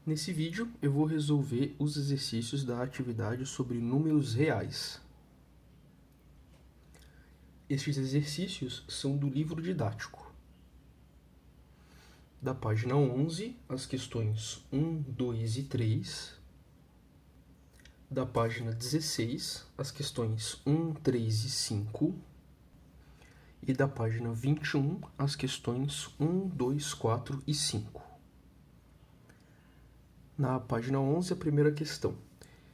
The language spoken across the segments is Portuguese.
Nesse vídeo, eu vou resolver os exercícios da atividade sobre números reais. Estes exercícios são do livro didático. Da página 11, as questões 1, 2 e 3. Da página 16, as questões 1, 3 e 5. E da página 21, as questões 1, 2, 4 e 5. Na página 11, a primeira questão.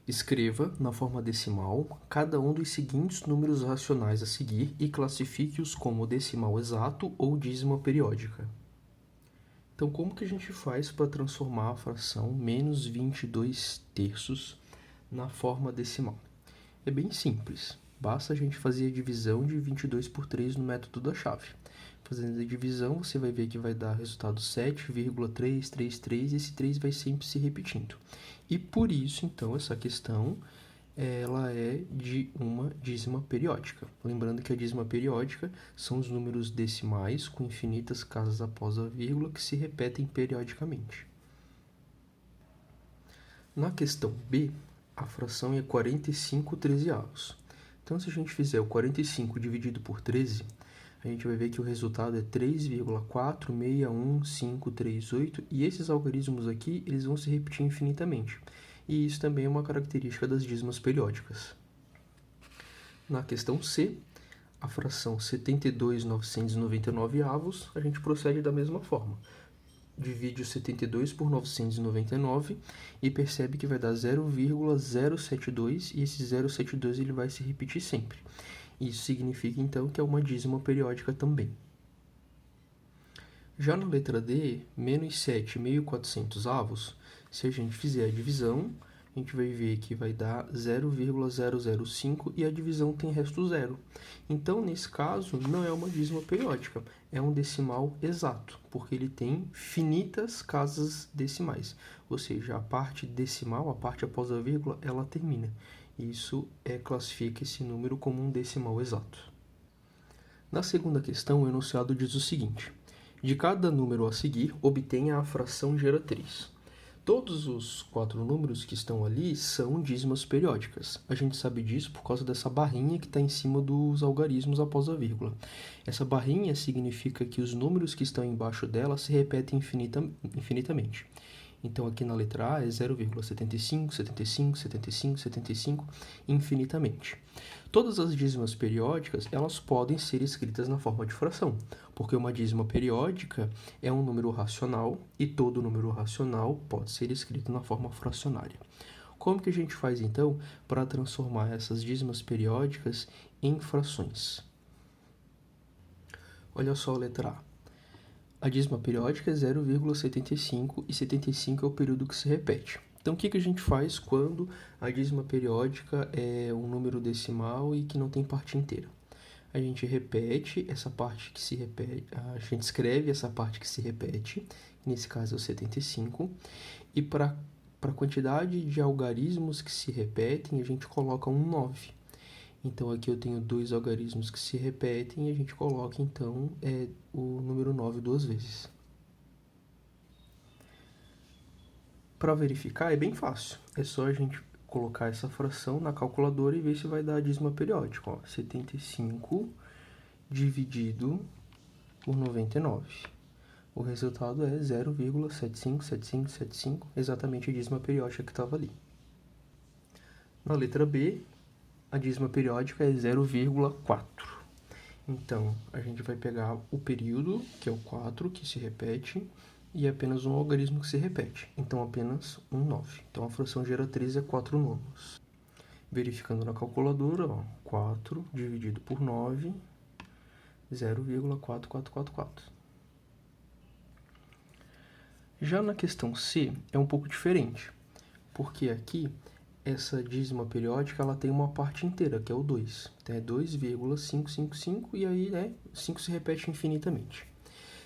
Escreva, na forma decimal, cada um dos seguintes números racionais a seguir e classifique-os como decimal exato ou dízima periódica. Então, como que a gente faz para transformar a fração menos 22 terços na forma decimal? É bem simples. Basta a gente fazer a divisão de 22 por 3 no método da chave. Fazendo a divisão, você vai ver que vai dar resultado 7,333 e esse 3 vai sempre se repetindo. E por isso, então, essa questão ela é de uma dízima periódica. Lembrando que a dízima periódica são os números decimais com infinitas casas após a vírgula que se repetem periodicamente. Na questão B, a fração é 45 trezeavos. Então, se a gente fizer o 45 dividido por 13, a gente vai ver que o resultado é 3,461538 e esses algarismos aqui eles vão se repetir infinitamente. E isso também é uma característica das dízimas periódicas. Na questão C, a fração 72,999 avos, a gente procede da mesma forma. Divide o 72 por 999 e percebe que vai dar 0,072 e esse 0,72 ele vai se repetir sempre. Isso significa, então, que é uma dízima periódica também. Já na letra D, menos 7,400 avos, se a gente fizer a divisão, a gente vai ver que vai dar 0,005 e a divisão tem resto zero. Então, nesse caso, não é uma dízima periódica, é um decimal exato, porque ele tem finitas casas decimais. Ou seja, a parte decimal, a parte após a vírgula, ela termina. Isso classifica esse número como um decimal exato. Na segunda questão, o enunciado diz o seguinte: de cada número a seguir, obtenha a fração geratriz. Todos os 4 números que estão ali são dízimas periódicas. A gente sabe disso por causa dessa barrinha que está em cima dos algarismos após a vírgula. Essa barrinha significa que os números que estão embaixo dela se repetem infinitamente. Então, aqui na letra A é 0,75, 75, 75, 75, infinitamente. Todas as dízimas periódicas, elas podem ser escritas na forma de fração, porque uma dízima periódica é um número racional e todo número racional pode ser escrito na forma fracionária. Como que a gente faz, então, para transformar essas dízimas periódicas em frações? Olha só a letra A. A dízima periódica é 0,75 e 75 é o período que se repete. Então, o que a gente faz quando a dízima periódica é um número decimal e que não tem parte inteira? A gente repete essa parte que se repete, a gente escreve essa parte que se repete, nesse caso é o 75, e para a quantidade de algarismos que se repetem, a gente coloca um 9. Então, aqui eu tenho 2 algarismos que se repetem e a gente coloca, então, o número 9 duas vezes. Para verificar, é bem fácil. É só a gente colocar essa fração na calculadora e ver se vai dar a dízima periódica. 75 dividido por 99. O resultado é 0,757575, exatamente a dízima periódica que estava ali. Na letra B, a dízima periódica é 0,4. Então, a gente vai pegar o período, que é o 4, que se repete, e apenas um algarismo que se repete. Então, apenas um 9. Então, a fração geratriz é 4 nonos. Verificando na calculadora, 4 dividido por 9, 0,4444. Já na questão C, é um pouco diferente, porque aqui essa dízima periódica ela tem uma parte inteira, que é o 2. Então, é 2,555 e aí 5 se repete infinitamente.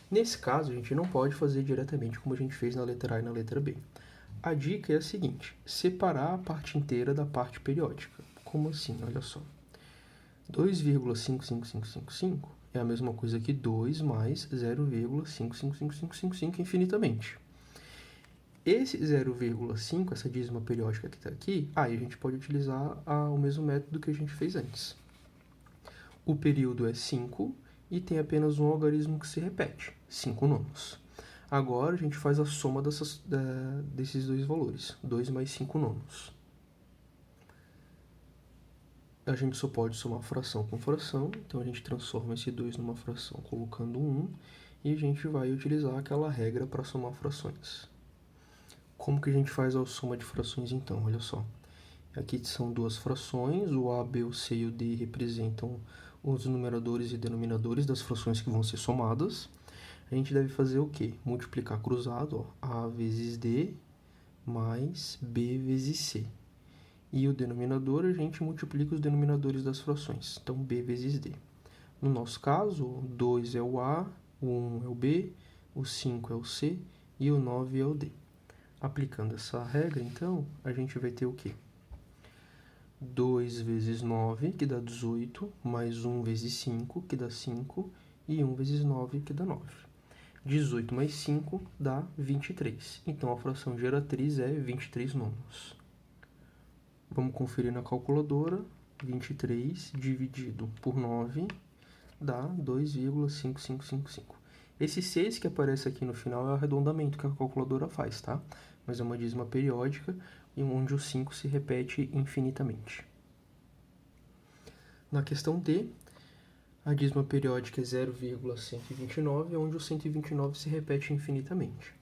Nesse caso, a gente não pode fazer diretamente como a gente fez na letra A e na letra B. A dica é a seguinte: separar a parte inteira da parte periódica. Como assim? Olha só. 2,55555 é a mesma coisa que 2 mais 0,55555 infinitamente. Esse 0,5, essa dízima periódica que está aqui, aí a gente pode utilizar o mesmo método que a gente fez antes. O período é 5 e tem apenas um algarismo que se repete, 5 nonos. Agora a gente faz a soma desses dois valores, 2 mais 5 nonos. A gente só pode somar fração com fração, então a gente transforma esse 2 numa fração colocando 1 e a gente vai utilizar aquela regra para somar frações. Como que a gente faz a soma de frações então? Olha só. Aqui são duas frações, o A, B, o C e o D representam os numeradores e denominadores das frações que vão ser somadas. A gente deve fazer o quê? Multiplicar cruzado, ó, A vezes D mais B vezes C. E o denominador, a gente multiplica os denominadores das frações. Então, B vezes D. No nosso caso, o 2 é o A, o 1 é o B, o 5 é o C e o 9 é o D. Aplicando essa regra, então, a gente vai ter o quê? 2 vezes 9, que dá 18, mais 1 vezes 5, que dá 5, e 1 vezes 9, que dá 9. 18 mais 5 dá 23. Então, a fração geratriz é 23 nonos. Vamos conferir na calculadora. 23 dividido por 9 dá 2,5555. Esse 6 que aparece aqui no final é o arredondamento que a calculadora faz, tá? Mas é uma dízima periódica onde o 5 se repete infinitamente. Na questão D, a dízima periódica é 0,129, onde o 129 se repete infinitamente.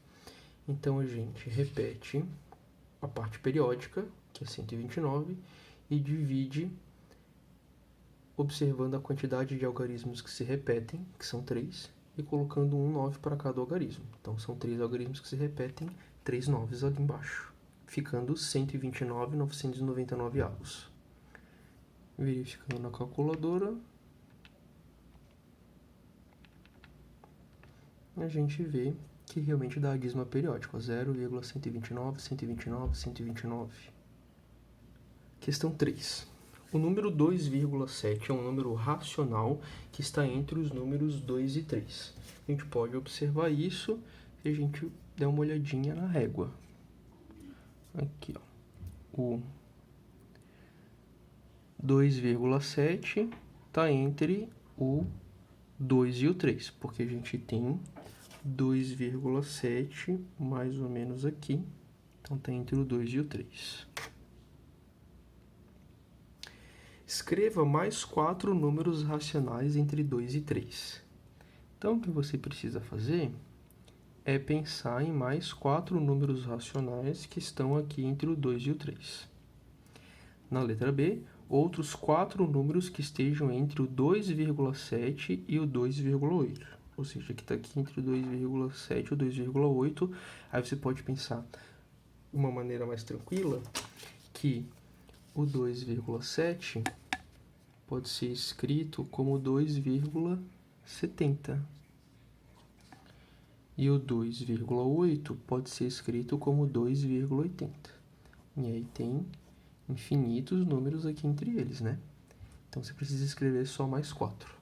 Então, a gente repete a parte periódica, que é 129, e divide observando a quantidade de algarismos que se repetem, que são 3, e colocando um 9 para cada algarismo. Então, são 3 algarismos que se repetem, 3 9s ali embaixo, ficando 129.999 avos. Verificando na calculadora, a gente vê que realmente dá a dízima periódica, 0,129, 129, 129. Questão 3. O número 2,7 é um número racional que está entre os números 2 e 3. A gente pode observar isso se a gente der uma olhadinha na régua. Aqui, ó. O 2,7 está entre o 2 e o 3, porque a gente tem 2,7 mais ou menos aqui. Então, está entre o 2 e o 3. Escreva mais 4 números racionais entre 2 e 3. Então, o que você precisa fazer é pensar em mais 4 números racionais que estão aqui entre o 2 e o 3. Na letra B, outros 4 números que estejam entre o 2,7 e o 2,8. Ou seja, que está aqui entre o 2,7 e o 2,8. Aí você pode pensar de uma maneira mais tranquila que o 2,7 pode ser escrito como 2,70. E o 2,8 pode ser escrito como 2,80. E aí tem infinitos números aqui entre eles, né? Então, você precisa escrever só mais 4.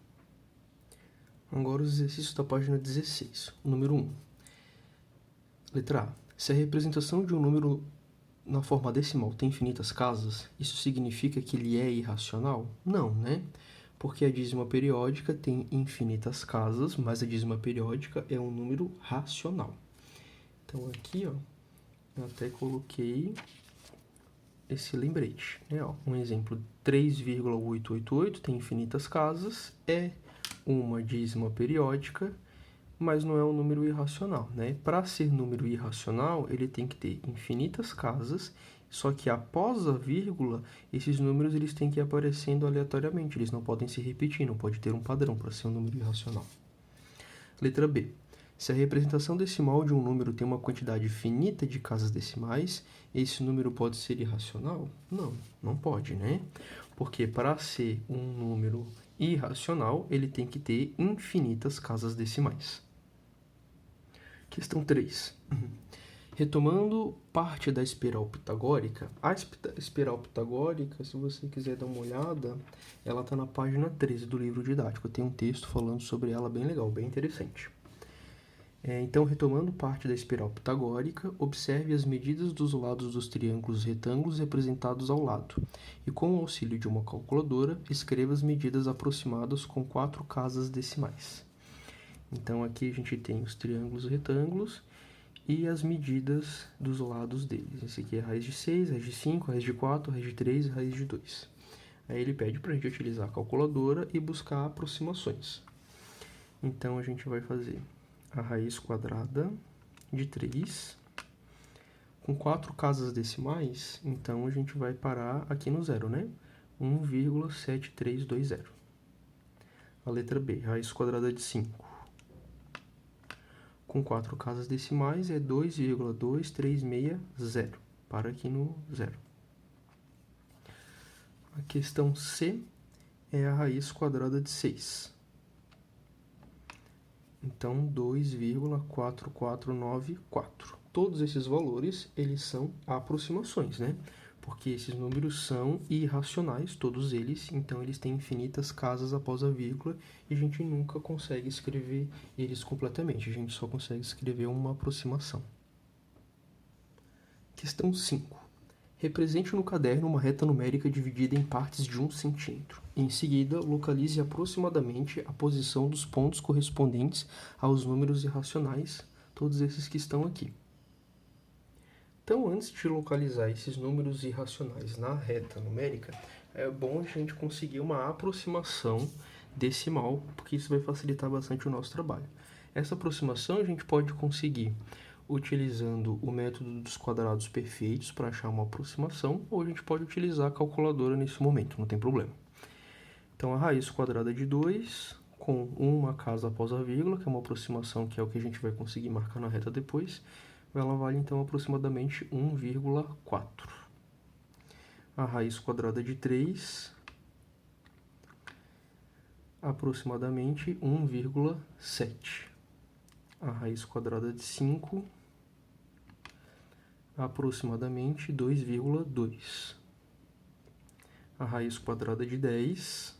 Agora, os exercícios da página 16. O número 1. Letra A. Se a representação de um número na forma decimal tem infinitas casas, isso significa que ele é irracional? Não, né? Porque a dízima periódica tem infinitas casas, mas a dízima periódica é um número racional. Então, aqui, ó, eu até coloquei esse lembrete, né? Ó, um exemplo, 3,888 tem infinitas casas, é uma dízima periódica, mas não é um número irracional, né? Para ser número irracional, ele tem que ter infinitas casas, só que após a vírgula, esses números eles têm que ir aparecendo aleatoriamente, eles não podem se repetir, não pode ter um padrão para ser um número irracional. Letra B. Se a representação decimal de um número tem uma quantidade finita de casas decimais, esse número pode ser irracional? Não, não pode, né? Porque para ser um número irracional, ele tem que ter infinitas casas decimais. Questão 3. Retomando parte da espiral pitagórica, a espiral pitagórica, se você quiser dar uma olhada, ela está na página 13 do livro didático. Tem um texto falando sobre ela bem legal, bem interessante. Então, retomando parte da espiral pitagórica, observe as medidas dos lados dos triângulos retângulos representados ao lado e, com o auxílio de uma calculadora, escreva as medidas aproximadas com 4 casas decimais. Então, aqui a gente tem os triângulos retângulos e as medidas dos lados deles. Esse aqui é a raiz de 6, raiz de 5, raiz de 4, raiz de 3 e raiz de 2. Aí ele pede para a gente utilizar a calculadora e buscar aproximações. Então, a gente vai fazer a raiz quadrada de 3 com 4 casas decimais, então a gente vai parar aqui no zero, né? 1,7320. A letra B, raiz quadrada de 5 com 4 casas decimais é 2,2360. Para aqui no zero. A questão C é a raiz quadrada de 6. Então, 2,4494. Todos esses valores, eles são aproximações, né? Porque esses números são irracionais, todos eles, então eles têm infinitas casas após a vírgula e a gente nunca consegue escrever eles completamente, a gente só consegue escrever uma aproximação. Questão 5. Represente no caderno uma reta numérica dividida em partes de 1 centímetro. Em seguida, localize aproximadamente a posição dos pontos correspondentes aos números irracionais, todos esses que estão aqui. Então, antes de localizar esses números irracionais na reta numérica, é bom a gente conseguir uma aproximação decimal, porque isso vai facilitar bastante o nosso trabalho. Essa aproximação a gente pode conseguir utilizando o método dos quadrados perfeitos para achar uma aproximação, ou a gente pode utilizar a calculadora nesse momento, não tem problema. Então, a raiz quadrada de 2 com uma casa após a vírgula, que é uma aproximação que é o que a gente vai conseguir marcar na reta depois, ela vale então aproximadamente 1,4. A raiz quadrada de 3, aproximadamente 1,7. A raiz quadrada de 5, aproximadamente 2,2. A raiz quadrada de 10,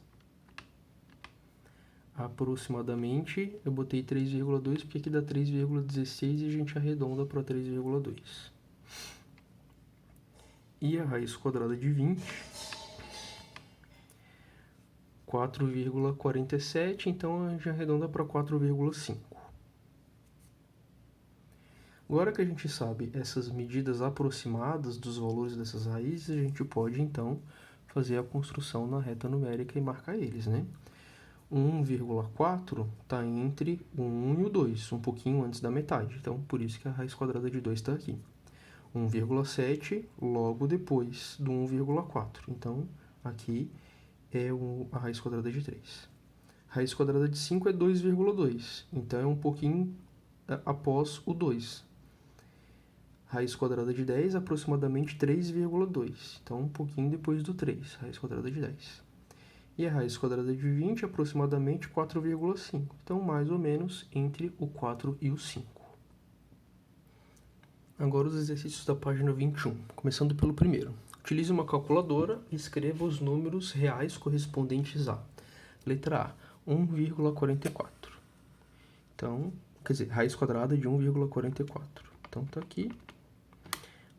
aproximadamente, eu botei 3,2 porque aqui dá 3,16 e a gente arredonda para 3,2. E a raiz quadrada de 20, 4,47, então a gente arredonda para 4,5. Agora que a gente sabe essas medidas aproximadas dos valores dessas raízes, a gente pode, então, fazer a construção na reta numérica e marcar eles, né? 1,4 está entre o 1 e o 2, um pouquinho antes da metade. Então, por isso que a raiz quadrada de 2 está aqui. 1,7 logo depois do 1,4. Então, aqui é a raiz quadrada de 3. Raiz quadrada de 5 é 2,2. Então, é um pouquinho após o 2. Raiz quadrada de 10 aproximadamente 3,2. Então, um pouquinho depois do 3. Raiz quadrada de 10. E a raiz quadrada de 20 aproximadamente 4,5. Então, mais ou menos entre o 4 e o 5. Agora os exercícios da página 21, começando pelo primeiro. Utilize uma calculadora e escreva os números reais correspondentes a. Letra A, 1,44. Então, quer dizer, raiz quadrada de 1,44. Então, está aqui.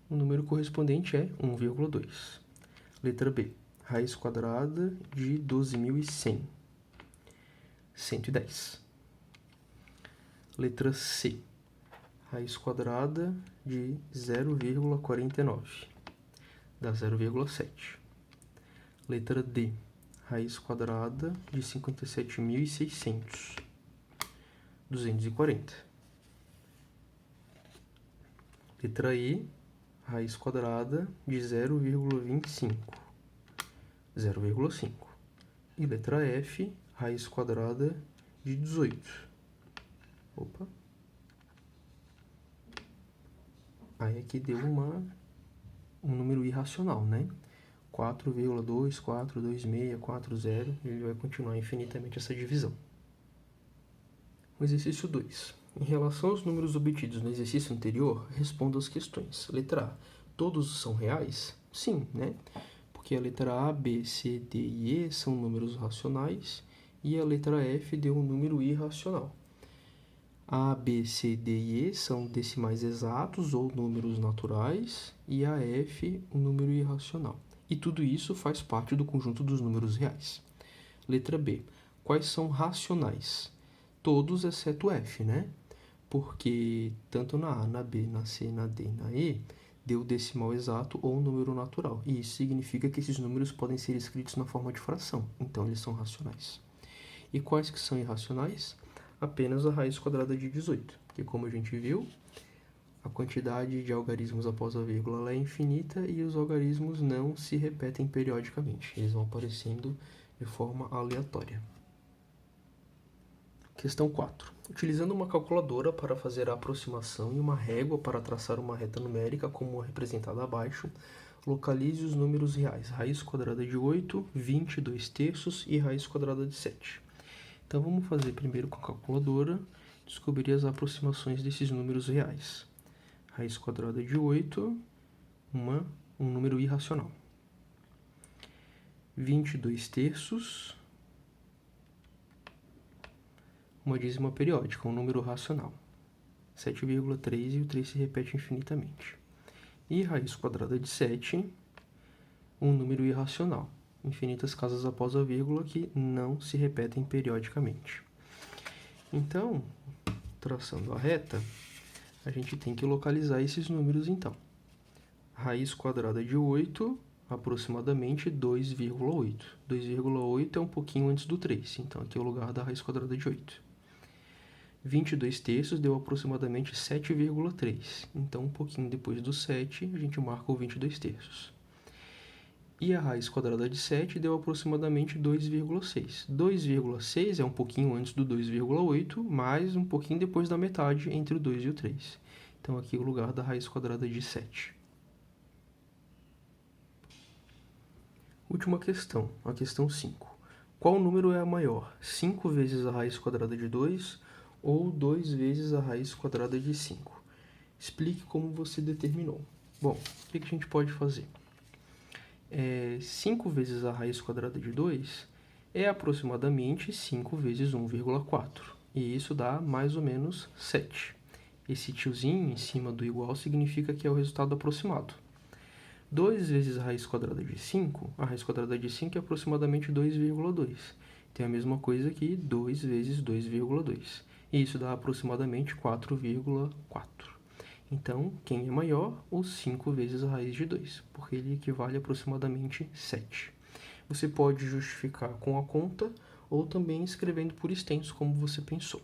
O número correspondente é 1,2. Letra B, raiz quadrada de 12.100. 110. Letra C, raiz quadrada de 0,49. Dá 0,7. Letra D, raiz quadrada de 57.600. 240. Letra E, raiz quadrada de 0,25. 0,5. E letra F, raiz quadrada de 18. Opa. Aí aqui deu um número irracional, né? 4,242640, ele vai continuar infinitamente essa divisão. O exercício 2. Em relação aos números obtidos no exercício anterior, responda as questões. Letra A. Todos são reais? Sim, né? Porque a letra A, B, C, D e E são números racionais e a letra F deu um número irracional. A, B, C, D e E são decimais exatos ou números naturais, e a F, um número irracional. E tudo isso faz parte do conjunto dos números reais. Letra B. Quais são racionais? Todos exceto F, né? Porque tanto na A, na B, na C, na D e na E, deu decimal exato ou número natural. E isso significa que esses números podem ser escritos na forma de fração. Então, eles são racionais. E quais que são irracionais? Apenas a raiz quadrada de 18. Porque, como a gente viu, a quantidade de algarismos após a vírgula ela é infinita e os algarismos não se repetem periodicamente. Eles vão aparecendo de forma aleatória. Questão 4. Utilizando uma calculadora para fazer a aproximação e uma régua para traçar uma reta numérica como representada abaixo, localize os números reais, raiz quadrada de 8, 22 terços e raiz quadrada de 7. Então, vamos fazer primeiro com a calculadora, descobrir as aproximações desses números reais. Raiz quadrada de 8, um número irracional. 22 terços, uma dízima periódica, um número racional. 7,3 e o 3 se repete infinitamente. E raiz quadrada de 7, um número irracional. Infinitas casas após a vírgula que não se repetem periodicamente. Então, traçando a reta, a gente tem que localizar esses números então. Raiz quadrada de 8, aproximadamente 2,8. 2,8 é um pouquinho antes do 3, então aqui é o lugar da raiz quadrada de 8. 22 terços deu aproximadamente 7,3, então um pouquinho depois do 7 a gente marca o 22 terços. E a raiz quadrada de 7 deu aproximadamente 2,6. 2,6 é um pouquinho antes do 2,8, mas um pouquinho depois da metade entre o 2 e o 3. Então, aqui é o lugar da raiz quadrada de 7. Última questão, a questão 5. Qual número é a maior? 5 vezes a raiz quadrada de 2 ou 2 vezes a raiz quadrada de 5? Explique como você determinou. Bom, o que a gente pode fazer? 5 vezes a raiz quadrada de 2 é aproximadamente 5 vezes 1,4. E isso dá mais ou menos 7. Esse tiozinho em cima do igual significa que é o resultado aproximado. 2 vezes a raiz quadrada de 5, a raiz quadrada de 5 é aproximadamente 2,2. Tem a mesma coisa aqui, 2 vezes 2,2. E isso dá aproximadamente 4,4. Então, quem é maior? O 5 vezes a raiz de 2, porque ele equivale a aproximadamente 7. Você pode justificar com a conta ou também escrevendo por extenso, como você pensou.